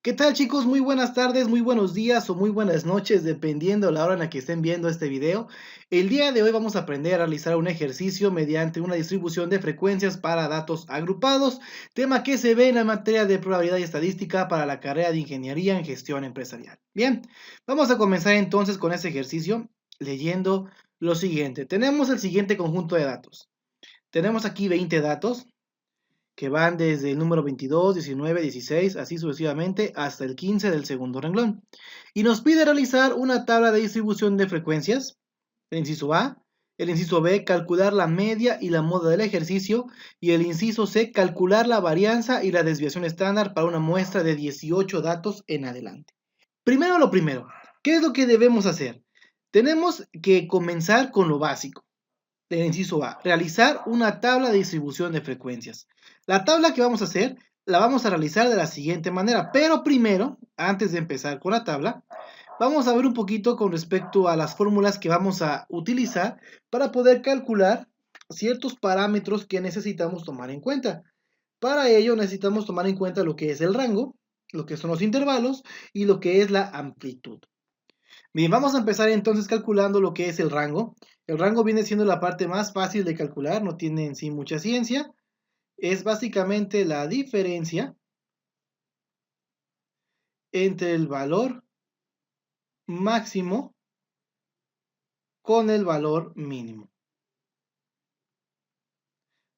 ¿Qué tal, chicos? Muy buenas tardes, muy buenos días o muy buenas noches, dependiendo la hora en la que estén viendo este video. El día de hoy vamos a aprender a realizar un ejercicio mediante una distribución de frecuencias para datos agrupados, tema que se ve en la materia de probabilidad y estadística para la carrera de Ingeniería en Gestión Empresarial. Bien, vamos a comenzar entonces con este ejercicio leyendo lo siguiente. Tenemos el siguiente conjunto de datos. Tenemos aquí 20 datos que van desde el número 22, 19, 16, así sucesivamente, hasta el 15 del segundo renglón. Y nos pide realizar una tabla de distribución de frecuencias, el inciso A, el inciso B, calcular la media y la moda del ejercicio, y el inciso C, calcular la varianza y la desviación estándar para una muestra de 18 datos en adelante. Primero lo primero, ¿qué es lo que debemos hacer? Tenemos que comenzar con lo básico. El inciso A, realizar una tabla de distribución de frecuencias. La tabla que vamos a hacer la vamos a realizar de la siguiente manera, pero primero, antes de empezar con la tabla, vamos a ver un poquito con respecto a las fórmulas que vamos a utilizar para poder calcular ciertos parámetros que necesitamos tomar en cuenta. Para ello necesitamos tomar en cuenta lo que es el rango, lo que son los intervalos y lo que es la amplitud. Bien, vamos a empezar entonces calculando lo que es el rango. El rango viene siendo la parte más fácil de calcular, no tiene en sí mucha ciencia. Es básicamente la diferencia entre el valor máximo con el valor mínimo.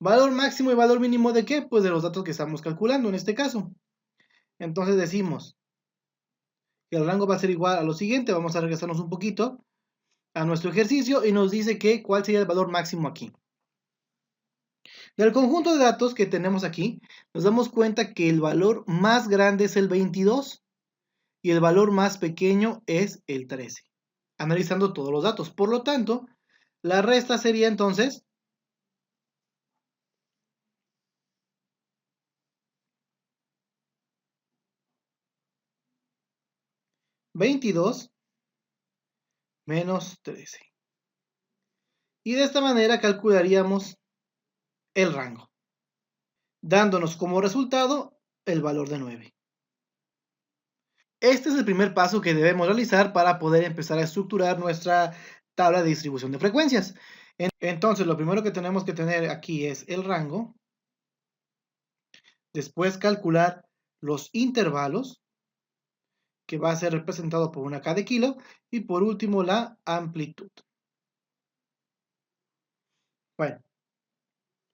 ¿Valor máximo y valor mínimo de qué? Pues de los datos que estamos calculando en este caso. Entonces decimos que el rango va a ser igual a lo siguiente. Vamos a regresarnos un poquito a nuestro ejercicio y nos dice que cuál sería el valor máximo aquí. Del conjunto de datos que tenemos aquí, nos damos cuenta que el valor más grande es el 22 y el valor más pequeño es el 13, analizando todos los datos. Por lo tanto, la resta sería entonces 22 menos 13. Y de esta manera calcularíamos el rango, dándonos como resultado el valor de 9. Este es el primer paso que debemos realizar para poder empezar a estructurar nuestra tabla de distribución de frecuencias. Entonces, lo primero que tenemos que tener aquí es el rango, después calcular los intervalos, que va a ser representado por una K de kilo, y por último la amplitud. Bueno,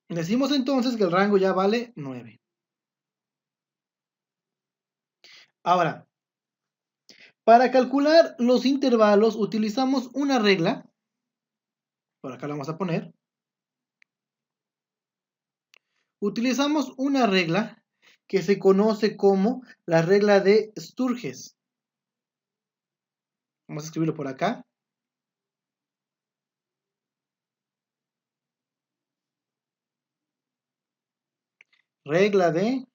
decimos entonces que el rango ya vale 9. Ahora, para calcular los intervalos utilizamos una regla, por acá la vamos a poner. Utilizamos una regla que se conoce como la regla de Sturges. Vamos a escribirlo por acá. Regla de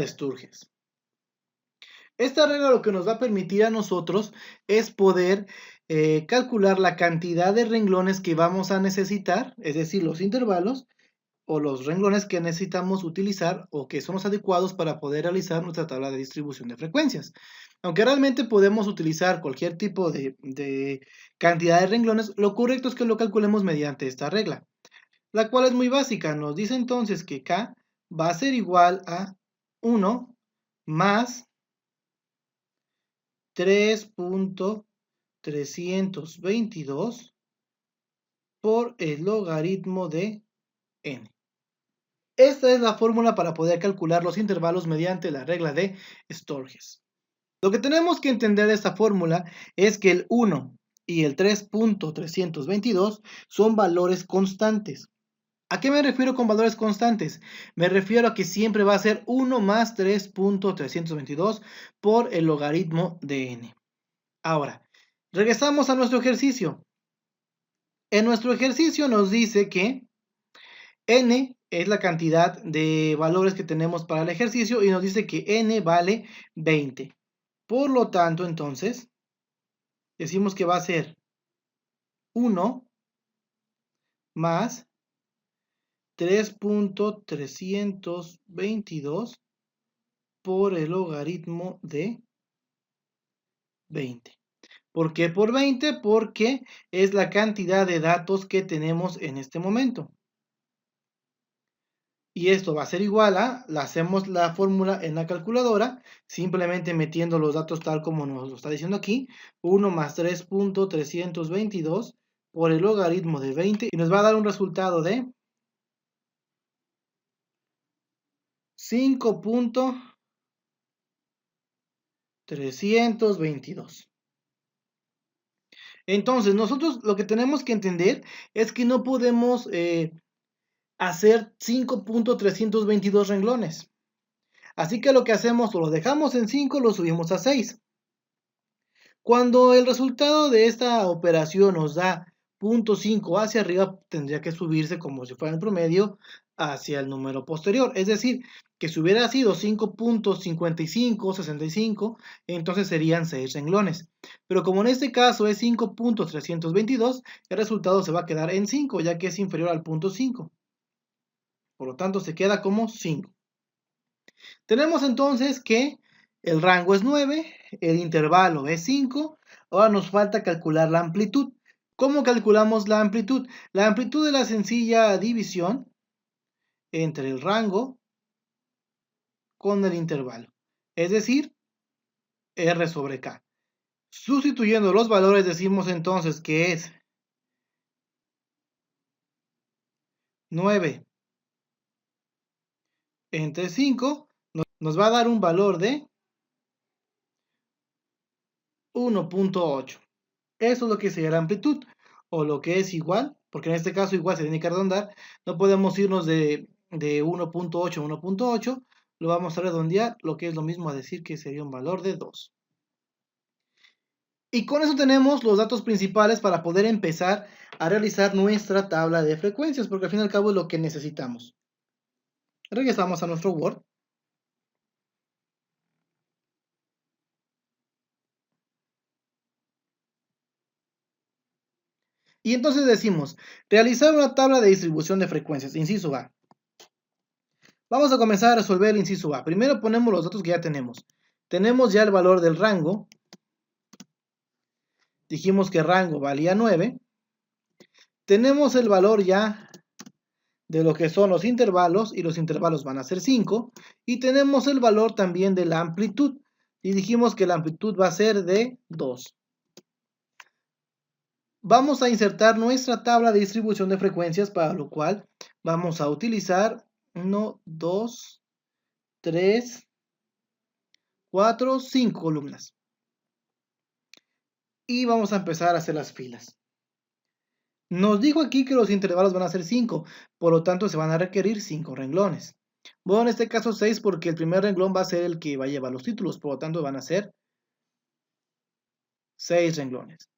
Sturges. Esta regla lo que nos va a permitir a nosotros es poder calcular la cantidad de renglones que vamos a necesitar, es decir, los intervalos o los renglones que necesitamos utilizar o que son los adecuados para poder realizar nuestra tabla de distribución de frecuencias. Aunque realmente podemos utilizar cualquier tipo de cantidad de renglones, lo correcto es que lo calculemos mediante esta regla, la cual es muy básica. Nos dice entonces que K va a ser igual a 1 más 3.322 por el logaritmo de n. Esta es la fórmula para poder calcular los intervalos mediante la regla de Sturges. Lo que tenemos que entender de esta fórmula es que el 1 y el 3.322 son valores constantes. ¿A qué me refiero con valores constantes? Me refiero a que siempre va a ser 1 más 3.322 por el logaritmo de n. Ahora, regresamos a nuestro ejercicio. En nuestro ejercicio nos dice que n es la cantidad de valores que tenemos para el ejercicio y nos dice que n vale 20. Por lo tanto, entonces, decimos que va a ser 1 más 3.322 por el logaritmo de 20. ¿Por qué por 20? Porque es la cantidad de datos que tenemos en este momento. Y esto va a ser igual a, hacemos la fórmula en la calculadora, simplemente metiendo los datos tal como nos lo está diciendo aquí, 1 más 3.322 por el logaritmo de 20, y nos va a dar un resultado de 5.322. Entonces, nosotros lo que tenemos que entender es que no podemos hacer 5.322 renglones. Así que lo que hacemos, o lo dejamos en 5, lo subimos a 6. Cuando el resultado de esta operación nos da 0.5 hacia arriba, tendría que subirse como si fuera el promedio hacia el número posterior. Es decir, que si hubiera sido 5.55, 65, entonces serían 6 renglones. Pero como en este caso es 5.322, el resultado se va a quedar en 5, ya que es inferior al 0.5. Por lo tanto, se queda como 5. Tenemos entonces que el rango es 9, el intervalo es 5. Ahora nos falta calcular la amplitud. ¿Cómo calculamos la amplitud? La amplitud es la sencilla división entre el rango con el intervalo, es decir, R sobre K. Sustituyendo los valores decimos entonces que es 9 entre 5, nos va a dar un valor de 1.8. Eso es lo que sería la amplitud, o lo que es igual, porque en este caso igual se tiene que redondar, no podemos irnos de 1.8 a 1.8, lo vamos a redondear, lo que es lo mismo a decir que sería un valor de 2. Y con eso tenemos los datos principales para poder empezar a realizar nuestra tabla de frecuencias, porque al fin y al cabo es lo que necesitamos. Regresamos a nuestro Word. Y entonces decimos, realizar una tabla de distribución de frecuencias, inciso A. Vamos a comenzar a resolver el inciso A. Primero ponemos los datos que ya tenemos. Tenemos ya el valor del rango. Dijimos que rango valía 9. Tenemos el valor ya de lo que son los intervalos, y los intervalos van a ser 5. Y tenemos el valor también de la amplitud. Y dijimos que la amplitud va a ser de 2. Vamos a insertar nuestra tabla de distribución de frecuencias, para lo cual vamos a utilizar 1, 2, 3, 4, 5 columnas. Y vamos a empezar a hacer las filas. Nos dijo aquí que los intervalos van a ser 5, por lo tanto se van a requerir 5 renglones. Bueno, en este caso 6 porque el primer renglón va a ser el que va a llevar los títulos, por lo tanto van a ser 6 renglones.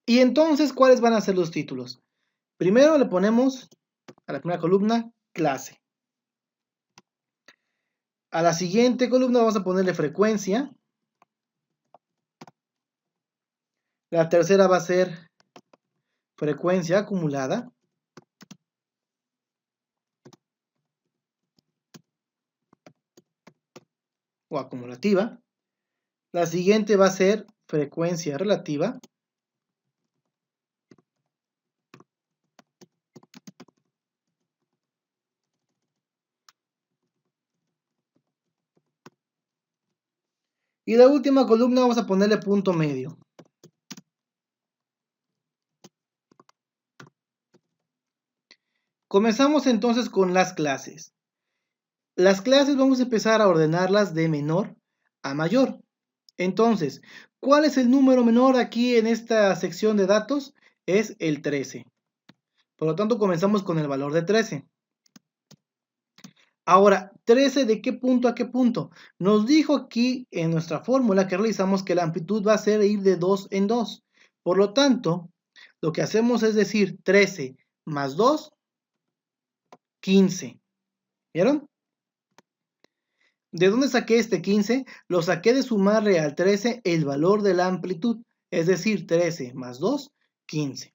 Y entonces, ¿cuáles van a ser los títulos? Primero le ponemos a la primera columna clase. A la siguiente columna vamos a ponerle frecuencia. La tercera va a ser frecuencia acumulada. O acumulativa. La siguiente va a ser frecuencia relativa. Y la última columna vamos a ponerle punto medio. Comenzamos entonces con las clases. Las clases vamos a empezar a ordenarlas de menor a mayor. Entonces, ¿cuál es el número menor aquí en esta sección de datos? Es el 13. Por lo tanto, comenzamos con el valor de 13. Ahora, 13 ¿de qué punto a qué punto? Nos dijo aquí en nuestra fórmula que realizamos que la amplitud va a ser ir de 2 en 2. Por lo tanto, lo que hacemos es decir 13 más 2, 15. ¿Vieron? ¿De dónde saqué este 15? Lo saqué de sumarle al 13 el valor de la amplitud. es decir, 13 más 2, 15.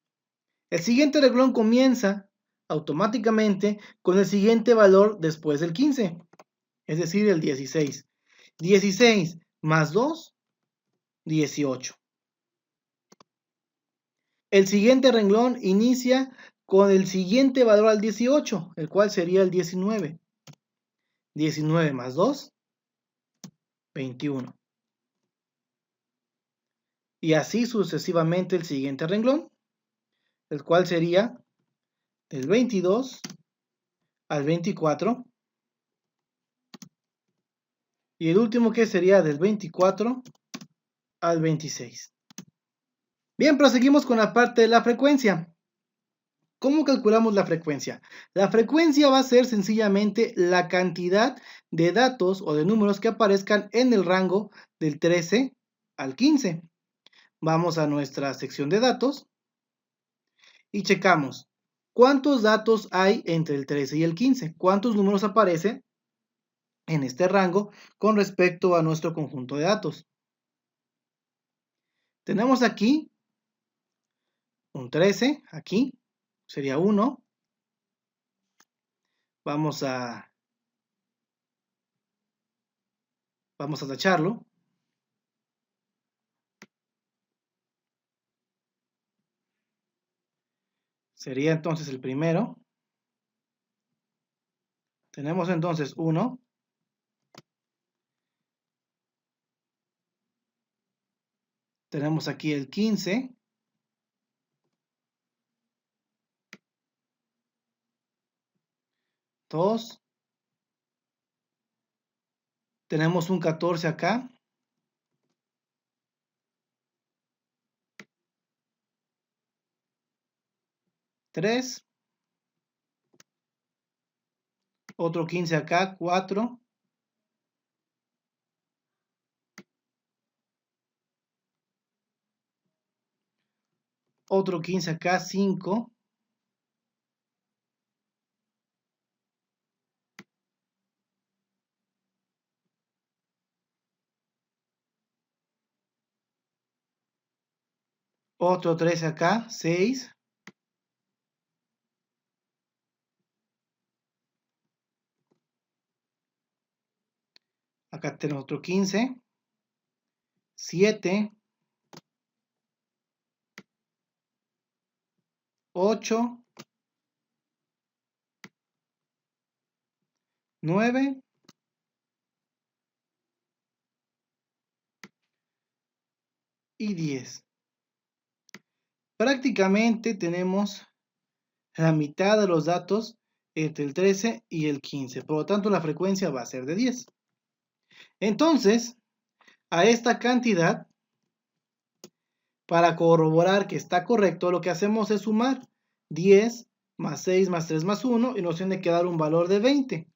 El siguiente renglón comienza automáticamente con el siguiente valor después del 15, es decir, el 16. 16 más 2, 18. El siguiente renglón inicia con el siguiente valor al 18, el cual sería el 19. 19 más 2, 21. Y así sucesivamente el siguiente renglón, el cual sería del 22 al 24. Y el último que sería del 24 al 26. Bien, proseguimos con la parte de la frecuencia. ¿Cómo calculamos la frecuencia? La frecuencia va a ser sencillamente la cantidad de datos o de números que aparezcan en el rango del 13 al 15. Vamos a nuestra sección de datos y checamos cuántos datos hay entre el 13 y el 15. ¿Cuántos números aparecen en este rango con respecto a nuestro conjunto de datos? Tenemos aquí un 13, aquí sería 1. Vamos a tacharlo. Sería entonces el primero. Tenemos entonces 1. Tenemos aquí el 15. Dos. Tenemos un 14 acá. Tres. Otro 15 acá, 4. Otro 15 acá, 5. Otro 13 acá, 6. Acá tenemos otro 15. 7. 8. 9. Y 10. Prácticamente tenemos la mitad de los datos entre el 13 y el 15. Por lo tanto, la frecuencia va a ser de 10. Entonces, a esta cantidad, para corroborar que está correcto, lo que hacemos es sumar 10 más 6 más 3 más 1 y nos tiene que dar un valor de 20,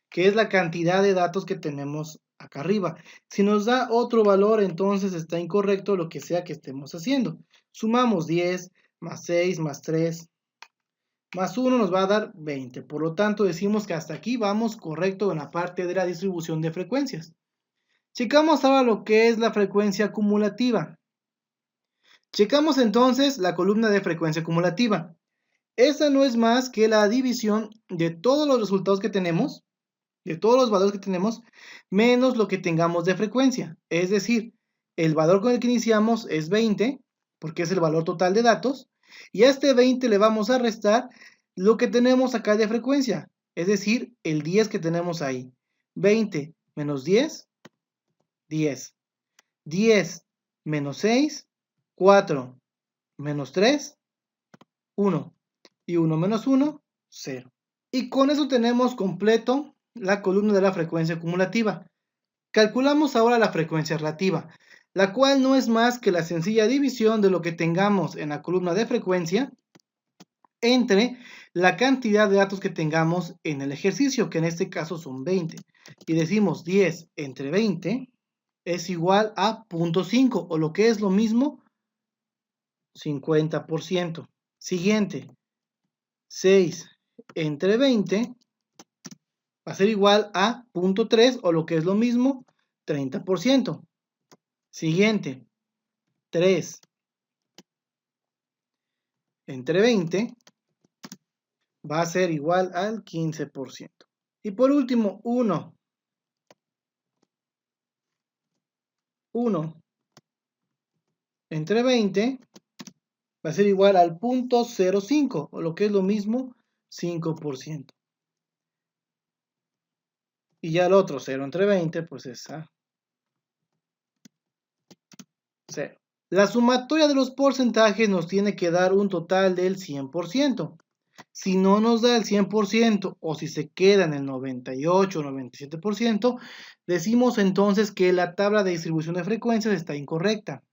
que es la cantidad de datos que tenemos acá arriba. Si nos da otro valor, entonces está incorrecto lo que sea que estemos haciendo. Sumamos 10 más 6 más 3 más 1 nos va a dar 20. Por lo tanto, decimos que hasta aquí vamos correcto en la parte de la distribución de frecuencias. Checamos ahora lo que es la frecuencia acumulativa. Checamos entonces la columna de frecuencia acumulativa. Esta no es más que la división de todos los resultados que tenemos, de todos los valores que tenemos, menos lo que tengamos de frecuencia. Es decir, el valor con el que iniciamos es 20, porque es el valor total de datos, y a este 20 le vamos a restar lo que tenemos acá de frecuencia, es decir, el 10 que tenemos ahí. 20 menos 10, 10. 10 menos 6, 4. Menos 3, 1. Y 1 menos 1, 0. Y con eso tenemos completo la columna de la frecuencia acumulativa. Calculamos ahora la frecuencia relativa, la cual no es más que la sencilla división de lo que tengamos en la columna de frecuencia entre la cantidad de datos que tengamos en el ejercicio, que en este caso son 20. Y decimos 10 entre 20 es igual a 0.5, o lo que es lo mismo, 50%. Siguiente, 6 entre 20 va a ser igual a 0.3, o lo que es lo mismo, 30%. Siguiente, 3 entre 20 va a ser igual al 15%. Y por último, 1 entre 20 va a ser igual al 0.05, o lo que es lo mismo, 5%. Y ya el otro 0 entre 20, pues es a 0. La sumatoria de los porcentajes nos tiene que dar un total del 100%. Si no nos da el 100% o si se queda en el 98 o 97%, decimos entonces que la tabla de distribución de frecuencias está incorrecta.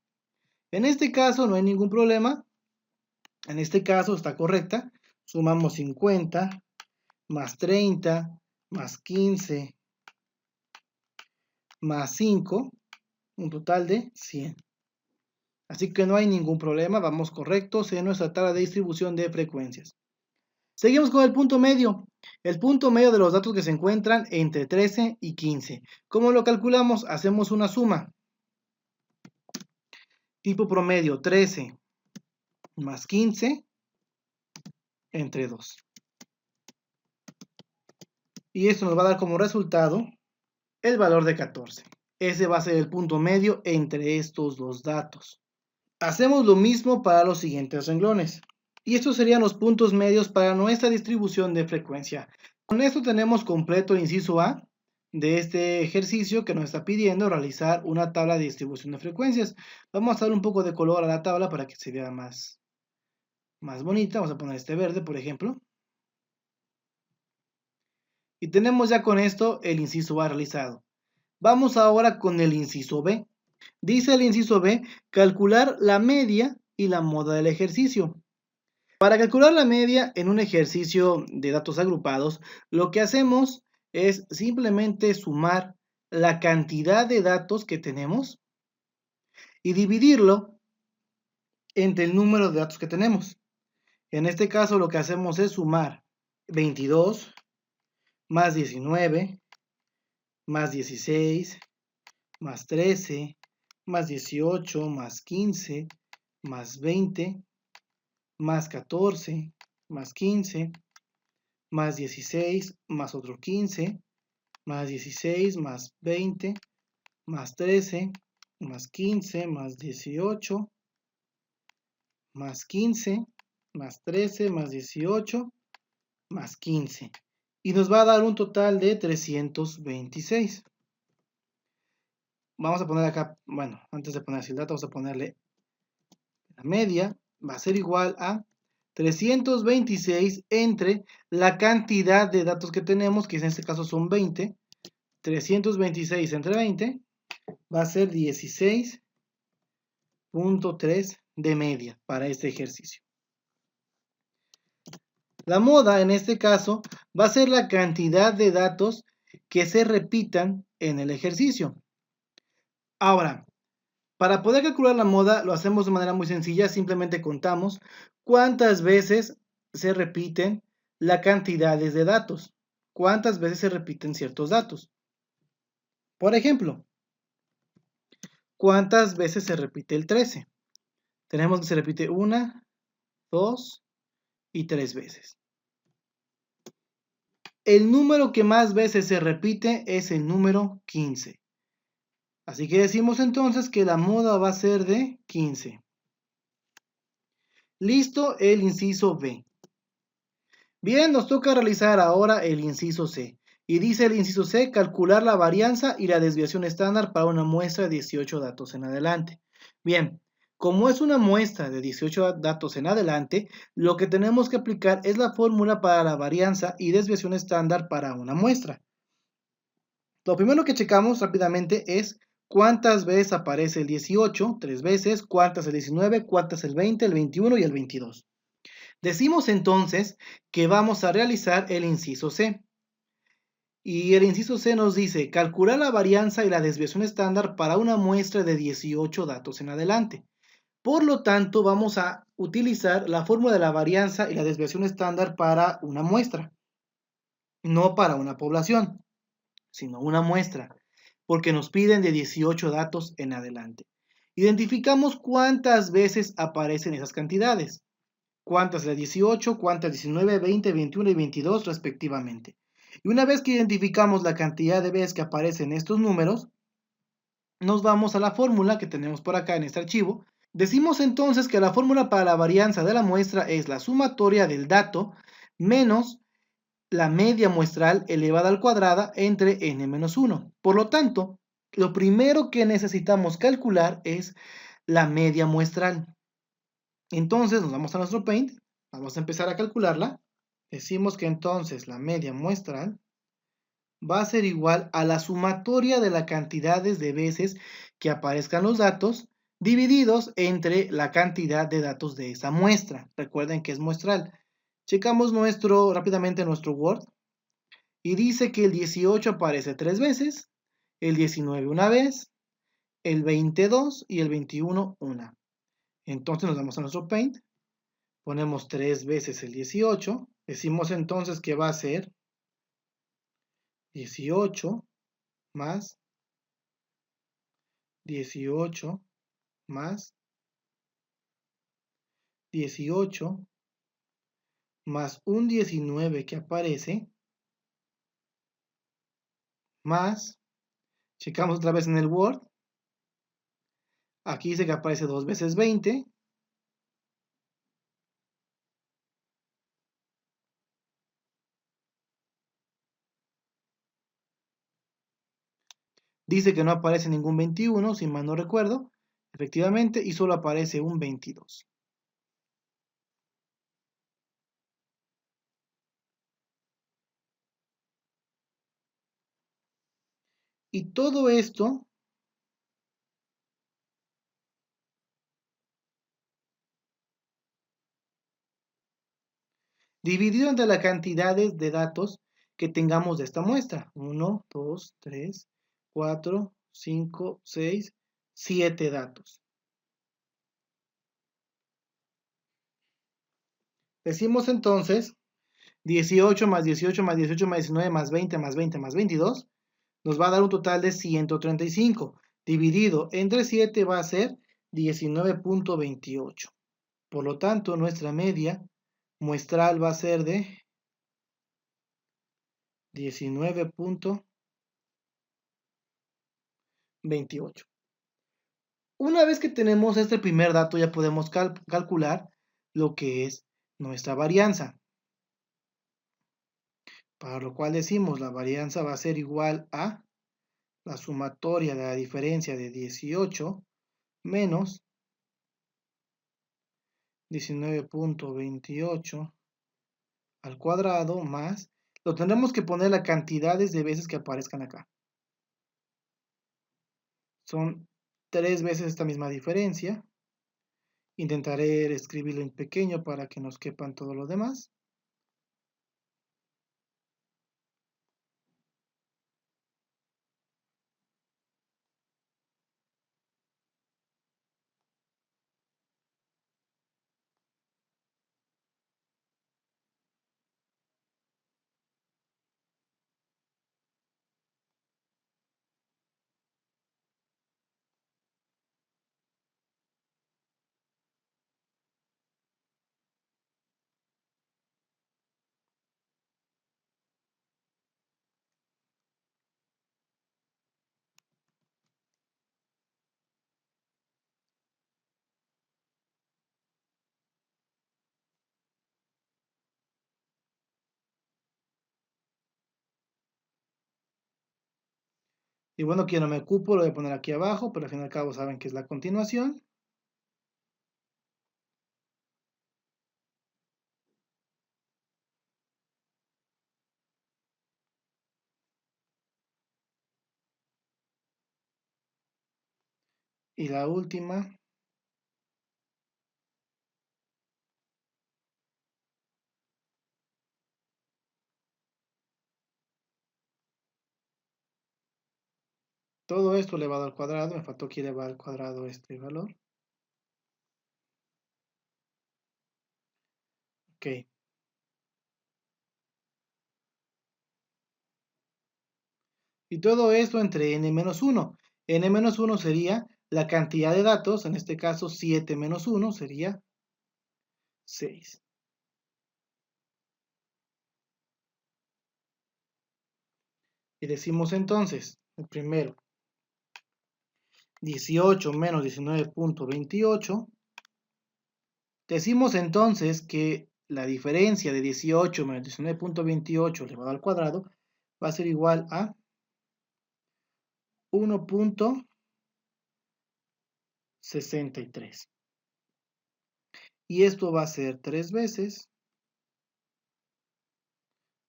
En este caso no hay ningún problema. En este caso está correcta. Sumamos 50 más 30 más 15 más 5, un total de 100. Así que no hay ningún problema, vamos correctos en nuestra tabla de distribución de frecuencias. Seguimos con el punto medio. El punto medio de los datos que se encuentran entre 13 y 15. ¿Cómo lo calculamos? Hacemos una suma. Tipo promedio 13 más 15 entre 2. Y esto nos va a dar como resultado el valor de 14. Ese va a ser el punto medio entre estos dos datos. Hacemos lo mismo para los siguientes renglones. Y estos serían los puntos medios para nuestra distribución de frecuencia. Con esto tenemos completo el inciso A de este ejercicio que nos está pidiendo realizar una tabla de distribución de frecuencias. Vamos a dar un poco de color a la tabla para que se vea más bonita. Vamos a poner este verde, por ejemplo. Y tenemos ya con esto el inciso A realizado. Vamos ahora con el inciso B. Dice el inciso B, calcular la media y la moda del ejercicio. Para calcular la media en un ejercicio de datos agrupados, lo que hacemos es simplemente sumar la cantidad de datos que tenemos y dividirlo entre el número de datos que tenemos. En este caso lo que hacemos es sumar 22 más 19 más 16 más 13 más 18 más 15 más 20 más 14 más 15 más 16 más otro 15 más 16 más 20 más 13 más 15 más 18 más 15 más 13 más 18 más 15, y nos va a dar un total de 326. Vamos a poner acá, bueno, antes de poner así el dato, vamos a ponerle la media, va a ser igual a 326 entre la cantidad de datos que tenemos, que en este caso son 20. 326 entre 20 va a ser 16.3 de media para este ejercicio. La moda en este caso va a ser la cantidad de datos que se repitan en el ejercicio. Ahora, para poder calcular la moda lo hacemos de manera muy sencilla, simplemente contamos cuántas veces se repiten las cantidades de datos, cuántas veces se repiten ciertos datos. Por ejemplo, ¿cuántas veces se repite el 13? Tenemos que se repite 1, 2 y 3 veces. El número que más veces se repite es el número 15. Así que decimos entonces que la moda va a ser de 15. Listo el inciso B. Bien, nos toca realizar ahora el inciso C. Y dice el inciso C, calcular la varianza y la desviación estándar para una muestra de 18 datos en adelante. Bien, como es una muestra de 18 datos en adelante, lo que tenemos que aplicar es la fórmula para la varianza y desviación estándar para una muestra. Lo primero que checamos rápidamente es cuántas veces aparece el 18, 3 veces, cuántas el 19, cuántas el 20, el 21 y el 22. Decimos entonces que vamos a realizar el inciso C. Y el inciso C nos dice calcular la varianza y la desviación estándar para una muestra de 18 datos en adelante. Por lo tanto, vamos a utilizar la fórmula de la varianza y la desviación estándar para una muestra, no para una población, sino una muestra, porque nos piden de 18 datos en adelante. Identificamos cuántas veces aparecen esas cantidades. cuántas es 18, cuántas 19, 20, 21 y 22 respectivamente. Y una vez que identificamos la cantidad de veces que aparecen estos números, nos vamos a la fórmula que tenemos por acá en este archivo. Decimos entonces que la fórmula para la varianza de la muestra es la sumatoria del dato menos la media muestral elevada al cuadrado entre n-1. Por lo tanto, lo primero que necesitamos calcular es la media muestral. Entonces nos vamos a nuestro Paint, vamos a empezar a calcularla. Decimos que entonces la media muestral va a ser igual a la sumatoria de las cantidades de veces que aparezcan los datos divididos entre la cantidad de datos de esa muestra. Recuerden que es muestral. Checamos rápidamente nuestro Word y dice que el 18 aparece 3 veces, el 19 una vez, el 22 y el 21 una. Entonces nos vamos a nuestro Paint, ponemos 3 veces el 18, decimos entonces que va a ser 18 más 18 más 18 más un 19 que aparece, más, checamos otra vez en el Word, aquí dice que aparece 2 veces 20, dice que no aparece ningún 21, si mal no recuerdo, efectivamente, y solo aparece un 22. Y todo esto dividido entre las cantidades de datos que tengamos de esta muestra. 1, 2, 3, 4, 5, 6, 7 datos. Decimos entonces 18 más 18 más 18 más 19 más 20 más 20 más 22 nos va a dar un total de 135. Dividido entre 7 va a ser 19.28. Por lo tanto, nuestra media muestral va a ser de 19.28. Una vez que tenemos este primer dato, ya podemos calcular lo que es nuestra varianza. Para lo cual decimos, la varianza va a ser igual a la sumatoria de la diferencia de 18 menos 19.28 al cuadrado más, lo tendremos que poner las cantidades de veces que aparezcan acá. Son 3 veces esta misma diferencia. Intentaré escribirlo en pequeño para que nos quepan todo lo demás. Y bueno, que no me ocupo, lo voy a poner aquí abajo, pero al fin y al cabo saben que es la continuación. Y la última, todo esto elevado al cuadrado, me faltó aquí elevar al cuadrado este valor. Ok. Y todo esto entre n-1. n-1 sería la cantidad de datos, en este caso 7 menos 1 sería 6. Y decimos entonces, el primero, 18 menos 19.28. Decimos entonces que la diferencia de 18 menos 19.28 elevado al cuadrado va a ser igual a 1.63. Y esto va a ser 3 veces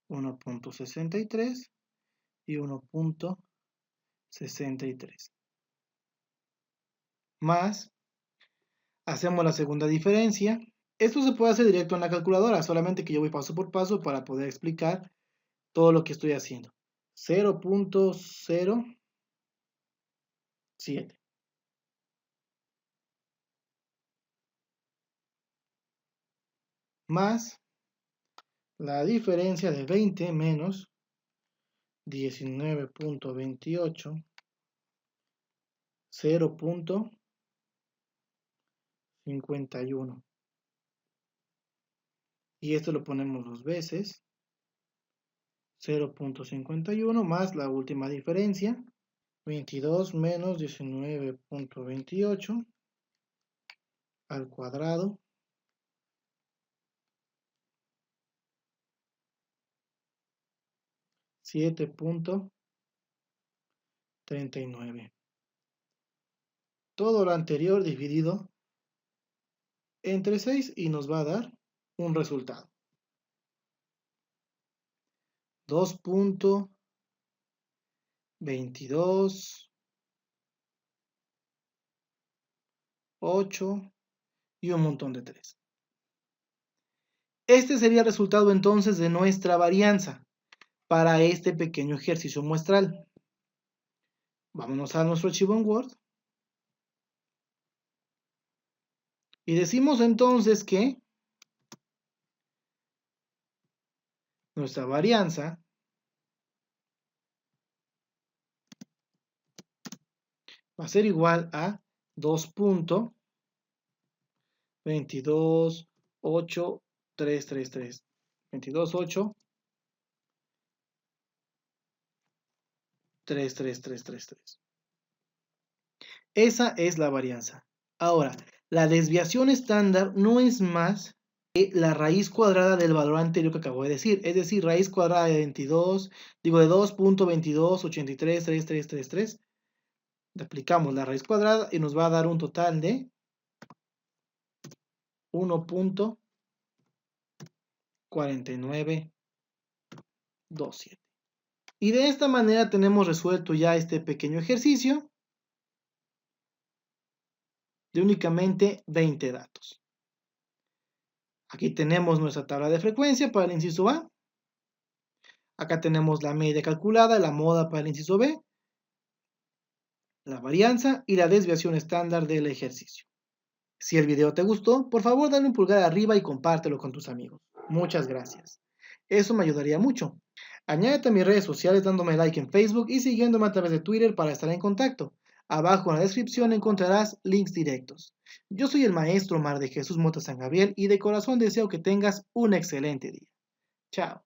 1.63 y 1.63. Más, hacemos la segunda diferencia. Esto se puede hacer directo en la calculadora, solamente que yo voy paso por paso para poder explicar todo lo que estoy haciendo. 0.07 más la diferencia de 20 menos 19.28, 0.51. Y esto lo ponemos dos veces. 0.51 más la última diferencia. 22 menos 19.28 al cuadrado. 7.39. Todo lo anterior dividido entre 6 y nos va a dar un resultado. 2.22.8 y un montón de 3. Este sería el resultado entonces de nuestra varianza para este pequeño ejercicio muestral. Vámonos a nuestro archivo en Word. Y decimos entonces que nuestra varianza va a ser igual a 2.228333. 22.83333. Esa es la varianza. Ahora, la desviación estándar no es más que la raíz cuadrada del valor anterior que acabo de decir. Es decir, raíz cuadrada de 2.22833333. Le aplicamos la raíz cuadrada y nos va a dar un total de 1.4927. Y de esta manera tenemos resuelto ya este pequeño ejercicio de únicamente 20 datos. Aquí tenemos nuestra tabla de frecuencia para el inciso A. Acá tenemos la media calculada, la moda para el inciso B, la varianza y la desviación estándar del ejercicio. Si el video te gustó, por favor dale un pulgar arriba y compártelo con tus amigos. Muchas gracias. Eso me ayudaría mucho. Añádete a mis redes sociales dándome like en Facebook y siguiéndome a través de Twitter para estar en contacto. Abajo en la descripción encontrarás links directos. Yo soy el maestro Mar de Jesús Mota San Gabriel y de corazón deseo que tengas un excelente día. Chao.